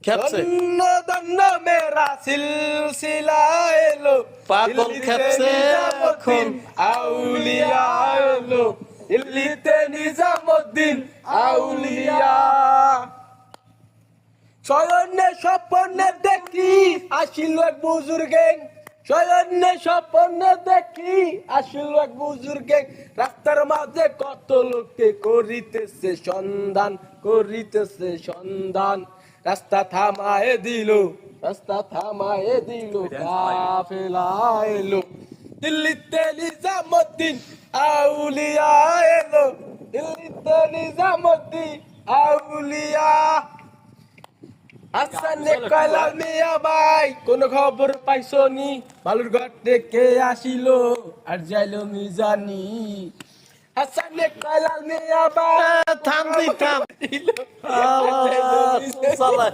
খেপছে ধন্য ধন্য মেরা সিলসিলা এলো পাগল খেপছে এখন আউলিয়া এলো দিল্লিতে নিজামুদ্দিন আউলিয়া শয়নে স্বপ্নে দেখি আসিল এক বুজুর্গে শয়নে স্বপ্নে দেখি আসিল এক বুজুর্গে রাস্তার মাঝে কত লোকে করিতেছে সন্ধান রাস্তা থামায়ে দিল কাফেলা এলো দিল্লিতে নিজামুদ্দিন আউলিয়া এলো দিল্লিতে নিজামুদ্দিন আউলিয়া হাসানে কয়লাল মিয়া ভাই কোন খবর পাইছো নি বালুরঘাট থেকে আসিল আর যাইলো মিজানি হাসানে কয়লাল মিয়া ভাই থাম তুই থাম আসিল, আল্লাহ, আর যাইলো মিজানি। চালায়